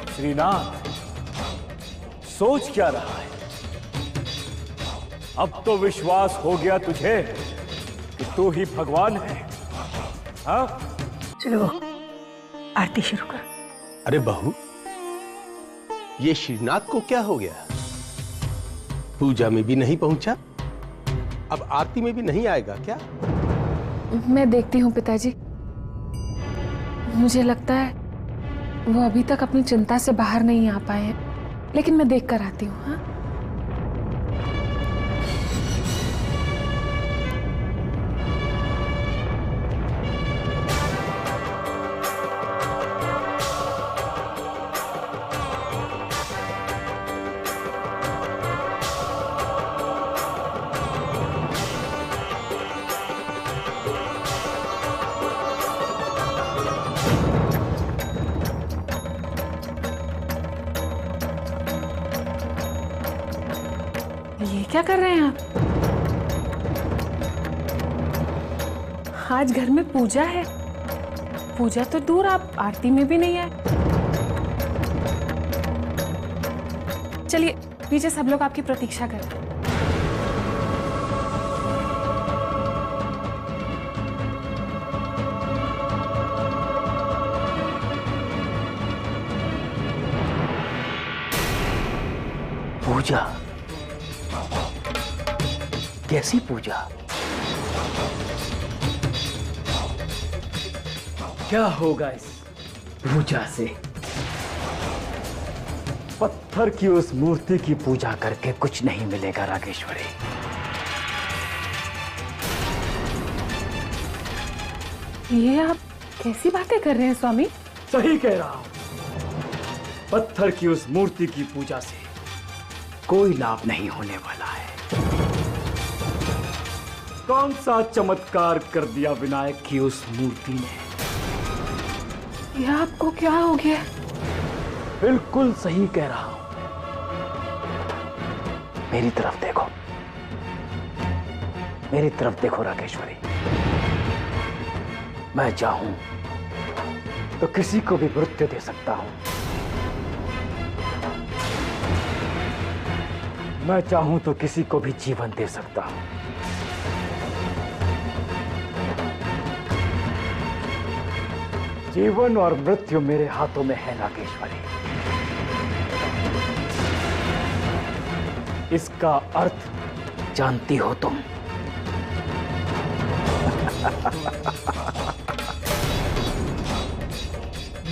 श्रीनाथ, सोच क्या रहा है? अब तो विश्वास हो गया तुझे कि तू ही भगवान है। हाँ, चलो आरती शुरू कर। अरे बहू, ये श्रीनाथ को क्या हो गया? पूजा में भी नहीं पहुंचा, अब आरती में भी नहीं आएगा क्या? मैं देखती हूँ पिताजी। मुझे लगता है वो अभी तक अपनी चिंता से बाहर नहीं आ पाए हैं, लेकिन मैं देख कर आती हूँ। हाँ, ये क्या कर रहे हैं आप? आज घर में पूजा है। पूजा तो दूर, आप आरती में भी नहीं आए। चलिए पीछे सब लोग आपकी प्रतीक्षा कर रहे हैं। पूजा? कैसी पूजा? क्या होगा इस पूजा से? पत्थर की उस मूर्ति की पूजा करके कुछ नहीं मिलेगा रागेश्वरी। ये आप कैसी बातें कर रहे हैं स्वामी? सही कह रहा हूं। पत्थर की उस मूर्ति की पूजा से कोई लाभ नहीं होने वाला है। कौन सा चमत्कार कर दिया विनायक की उस मूर्ति ने? ये आपको क्या हो गया? बिल्कुल सही कह रहा हूं। मेरी तरफ देखो, मेरी तरफ देखो रागेश्वरी। मैं चाहूं तो किसी को भी मृत्यु दे सकता हूं। मैं चाहूं तो किसी को भी जीवन दे सकता हूं। जीवन और मृत्यु मेरे हाथों में है नागेश्वरी। इसका अर्थ जानती हो तुम?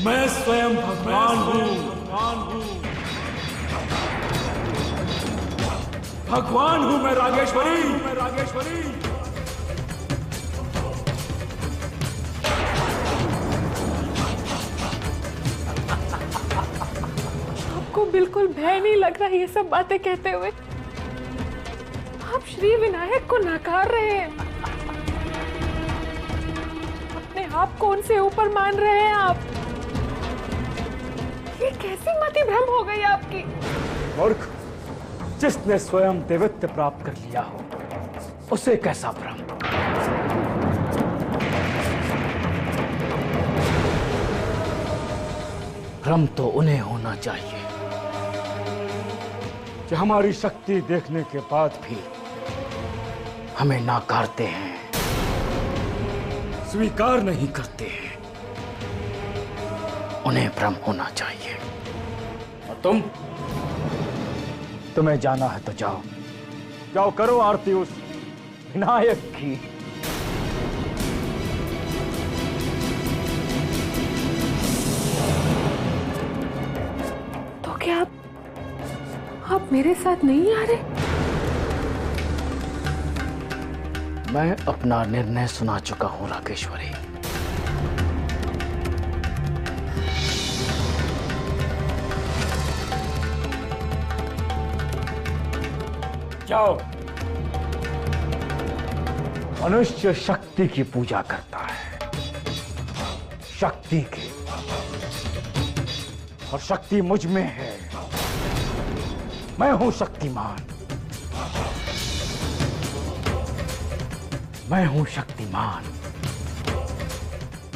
मैं स्वयं भगवान हूं। भगवान हूं मैं रागेश्वरी। आपको बिल्कुल भय नहीं लग रहा ये सब बातें कहते हुए? आप श्री विनायक को नकार रहे हैं। अपने आप को उनसे ऊपर मान रहे हैं आप। ये कैसी मति भ्रम हो गई आपकी? मूर्ख, जिसने स्वयं देवत्व प्राप्त कर लिया हो उसे कैसा भ्रम? भ्रम तो उन्हें होना चाहिए जो हमारी शक्ति देखने के बाद भी हमें नाकारते हैं, स्वीकार नहीं करते हैं। उन्हें भ्रम होना चाहिए। और तुम्हें जाना है तो जाओ, जाओ करो आरती उस विनायक की। तो क्या आप मेरे साथ नहीं आ रहे? मैं अपना निर्णय सुना चुका हूं रागेश्वरी। जाओ। मनुष्य शक्ति की पूजा करता है, शक्ति की, और शक्ति मुझ में है। मैं हूं शक्तिमान। मैं हूं शक्तिमान,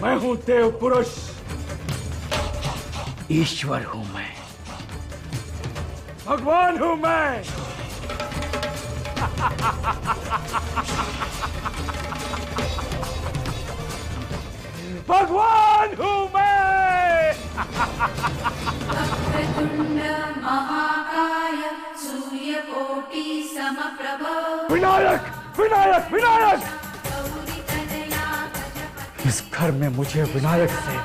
मैं हूं देव पुरुष, ईश्वर हूं मैं, भगवान हूं मैं। भगवान हूं मैं। वक्रतुंड महाकाय सूर्यकोटि समप्रभ विनायक विनायक विनायक, गौरी तनया गजपति इस घर में मुझे विनायक से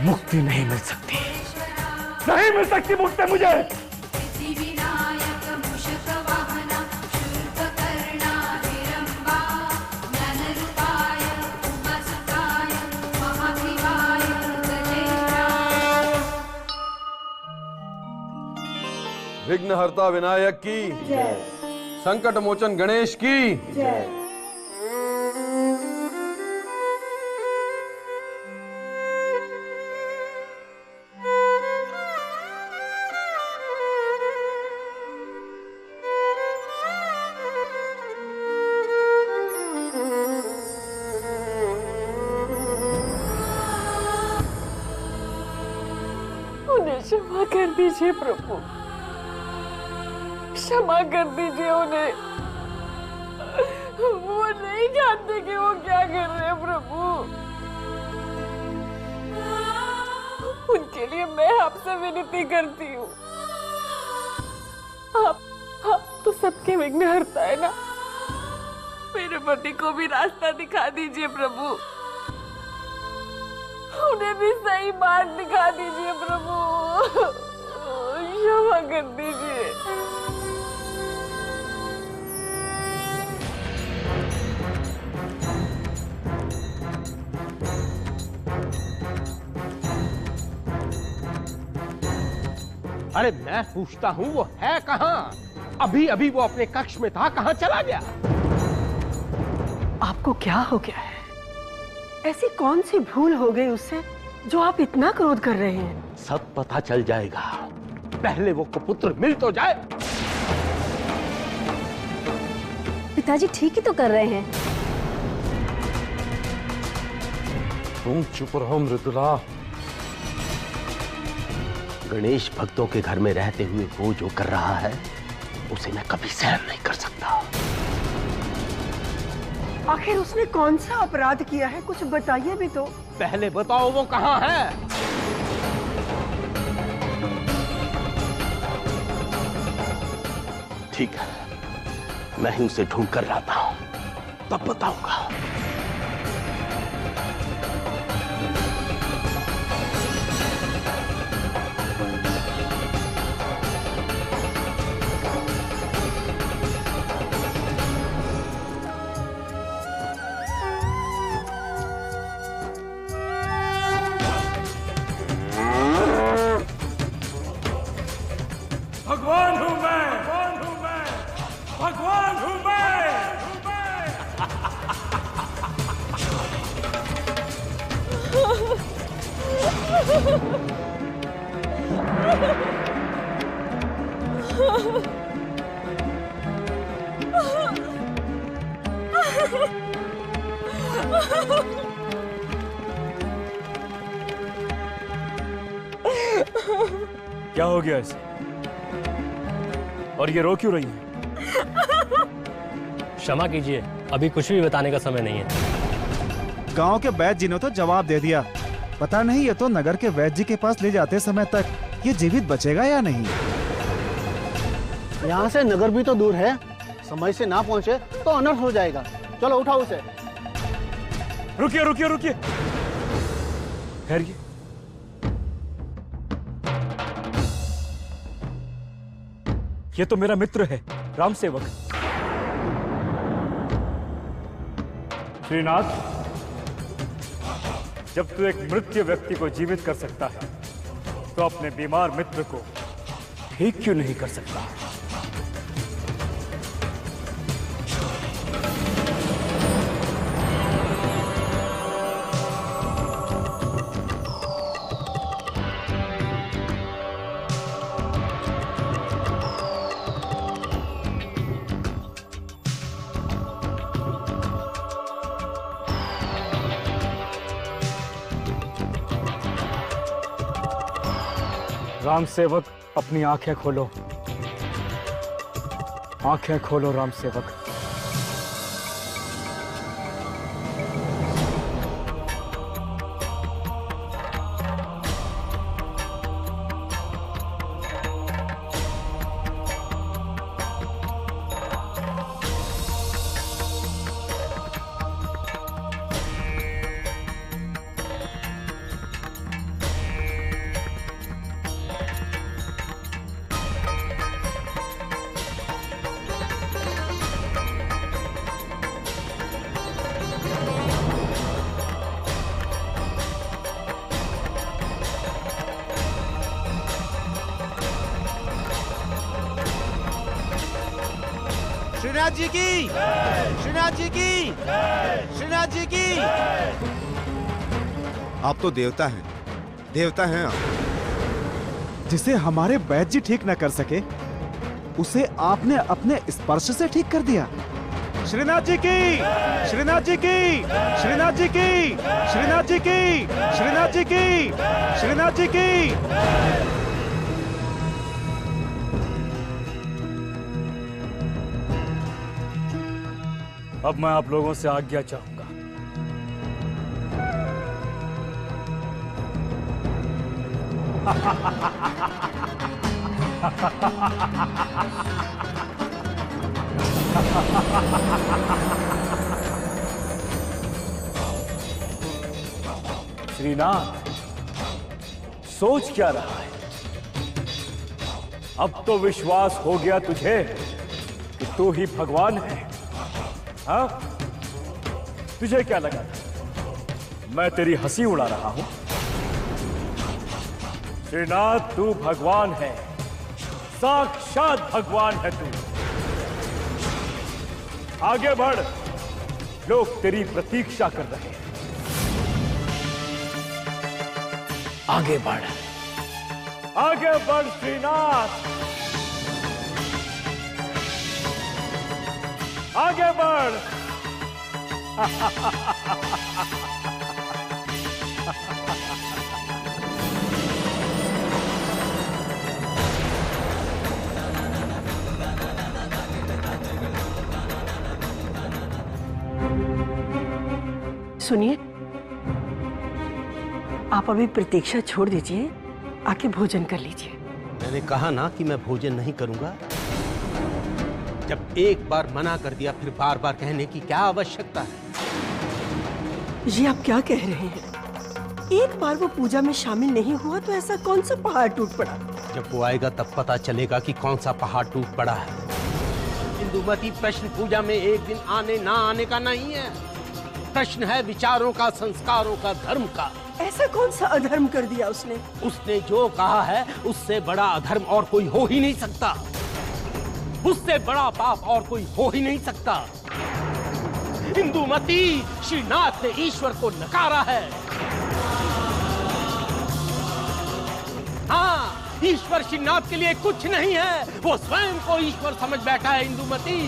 मुक्ति नहीं मिल सकती, नहीं मिल सकती मुक्ति मुझे। विनायक मूषक वाहन शूर्पकर्णा हिरंबा ज्ञानरूपाय उमासुताय महाशिवाय गजेन्द्राय। विघ्नहर्ता विनायक की जय, संकट मोचन गणेश की जय। उन्हें क्षमा कर दीजिए प्रभु, क्षमा कर दीजिए उन्हें। वो नहीं जानते कि वो क्या कर रहे हैं प्रभु। उनके लिए मैं आपसे विनती करती हूँ, आप तो सबके विघ्नहर्ता है ना, मेरे पति को भी रास्ता दिखा दीजिए प्रभु, उन्हें भी सही मार्ग दिखा दीजिए प्रभु, क्षमा कर दीजिए। अरे मैं पूछता हूँ वो है कहाँ? अभी अभी वो अपने कक्ष में था, कहाँ चला गया? आपको क्या हो गया है? ऐसी कौन सी भूल हो गई उससे जो आप इतना क्रोध कर रहे हैं? सब पता चल जाएगा, पहले वो कुपुत्र मिल तो जाए। पिताजी ठीक ही तो कर रहे हैं। तुम चुप रहो मृदुला। गणेश भक्तों के घर में रहते हुए वो जो कर रहा है उसे मैं कभी सहन नहीं कर सकता। आखिर उसने कौन सा अपराध किया है, कुछ बताइए भी तो। पहले बताओ वो कहाँ है? ठीक है, मैं ही उसे ढूंढ कर लाता हूं, तब बताऊंगा। भगवान हूं मैं, भगवान हूं मैं, भगवान हूं मैं। क्या हो गया इसे? और ये रो क्यों रही है? क्षमा कीजिए, अभी कुछ भी बताने का समय नहीं है। गांव के वैद्य जी ने तो जवाब दे दिया। पता नहीं ये तो नगर के वैद्य जी के पास ले जाते समय तक ये जीवित बचेगा या नहीं। यहाँ से नगर भी तो दूर है, समय से ना पहुँचे तो अनर्थ हो जाएगा। चलो उठाओ उसे। रुकिए रुकिए रुकिए, ठहरिए। ये तो मेरा मित्र है, राम सेवक। श्रीनाथ, जब तू एक मृत व्यक्ति को जीवित कर सकता है तो अपने बीमार मित्र को ठीक क्यों नहीं कर सकता? राम सेवक, अपनी आंखें खोलो। आंखें खोलो राम सेवक। श्रीनाथ जी की, श्रीनाथ जी की, श्रीनाथ जी की। आप तो देवता हैं, देवता हैं आप। जिसे हमारे वैद्य जी ठीक न कर सके, उसे आपने अपने स्पर्श से ठीक कर दिया। श्रीनाथ जी की, श्रीनाथ जी की, श्रीनाथ जी की, श्रीनाथ जी की, श्रीनाथ जी की, श्रीनाथ जी की। अब मैं आप लोगों से आज्ञा चाहूंगा। श्रीनाथ, सोच क्या रहा है? अब तो विश्वास हो गया तुझे कि तू ही भगवान है। हाँ? तुझे क्या लगा था मैं तेरी हंसी उड़ा रहा हूं? श्रीनाथ, तू भगवान है, साक्षात भगवान है तू। आगे बढ़, लोग तेरी प्रतीक्षा कर रहे हैं। आगे बढ़, आगे बढ़ श्रीनाथ, आगे बढ़। सुनिए, आप अभी प्रतीक्षा छोड़ दीजिए, आके भोजन कर लीजिए। मैंने कहा ना कि मैं भोजन नहीं करूंगा। जब एक बार मना कर दिया, फिर बार बार कहने की क्या आवश्यकता है? ये आप क्या कह रहे हैं? एक बार वो पूजा में शामिल नहीं हुआ तो ऐसा कौन सा पहाड़ टूट पड़ा? जब वो आएगा तब पता चलेगा कि कौन सा पहाड़ टूट पड़ा है। इंदुमती, प्रश्न पूजा में एक दिन आने ना आने का नहीं है। प्रश्न है विचारों का, संस्कारों का, धर्म का। ऐसा कौन सा अधर्म कर दिया उसने? उसने जो कहा है उससे बड़ा अधर्म और कोई हो ही नहीं सकता। उससे बड़ा पाप और कोई हो ही नहीं सकता। इंदुमती, श्रीनाथ ने ईश्वर को नकारा है। हाँ, ईश्वर श्रीनाथ के लिए कुछ नहीं है। वो स्वयं को ईश्वर समझ बैठा है। इंदुमती,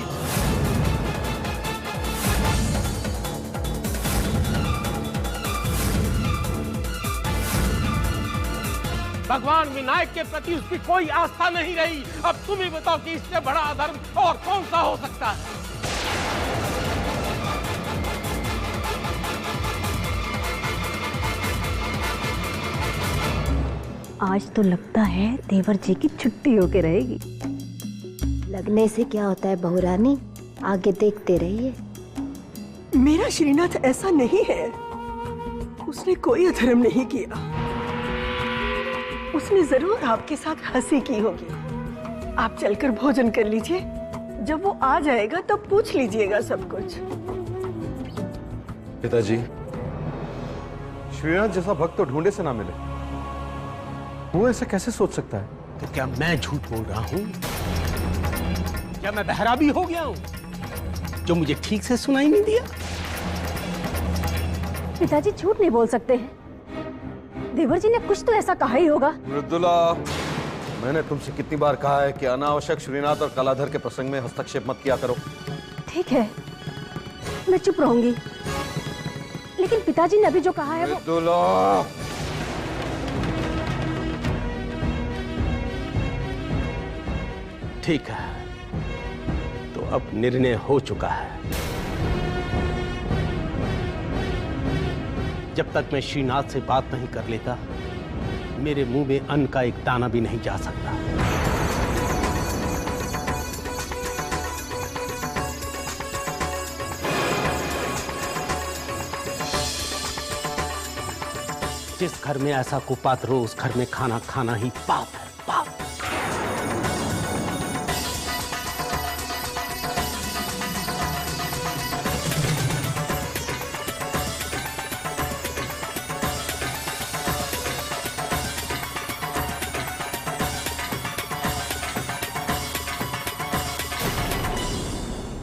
भगवान विनायक के प्रति उसकी कोई आस्था नहीं रही। अब तुम ही बताओ कि इससे बड़ा अधर्म और कौन सा हो सकता है? आज तो लगता है देवर जी की छुट्टी होके रहेगी। लगने से क्या होता है बहुरानी, आगे देखते रहिए। मेरा श्रीनाथ ऐसा नहीं है। उसने कोई अधर्म नहीं किया। उसने जरूर आपके साथ हंसी की होगी। आप चलकर भोजन कर लीजिए। जब वो आ जाएगा तब पूछ लीजिएगा सब कुछ। पिताजी, श्रीनाथ जैसा भक्त तो ढूंढे से ना मिले। वो ऐसा कैसे सोच सकता है? तो क्या मैं झूठ बोल रहा हूं? क्या मैं बहरा भी हो गया हूं जो मुझे ठीक से सुनाई नहीं दिया? पिताजी झूठ नहीं बोल सकते हैं। देवर जी ने कुछ तो ऐसा कहा ही होगा। मृदुला, मैंने तुमसे कितनी बार कहा है कि अनावश्यक श्रीनाथ और कलाधर के प्रसंग में हस्तक्षेप मत किया करो। ठीक है, मैं चुप रहूंगी। लेकिन पिताजी ने अभी जो कहा है वो... मृदुला, ठीक है, तो अब निर्णय हो चुका है। जब तक मैं श्रीनाथ से बात नहीं कर लेता, मेरे मुंह में अन्न का एक दाना भी नहीं जा सकता। जिस घर में ऐसा कुपात्र हो, उस घर में खाना खाना ही पाप है।